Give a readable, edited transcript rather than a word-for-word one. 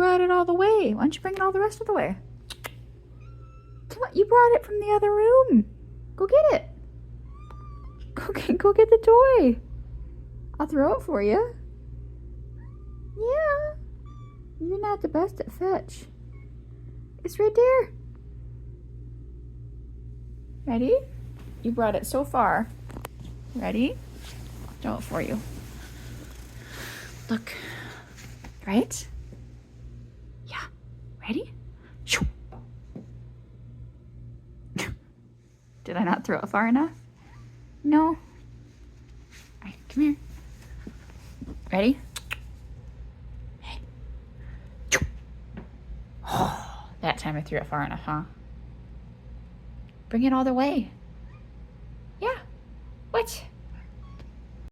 brought it all the way. Why don't you bring it all the rest of the way? Come on, you brought it from the other room. Go get it. Go get the toy. I'll throw it for you. Yeah. You're not the best at fetch. It's right there. Ready? You brought it so far. Ready? I'll throw it for you. Look. Right? Yeah. Ready? Shoo. Did I not throw it far enough? No. All right, come here. Ready? Hey. Oh, that time I threw it far enough, huh? Bring it all the way.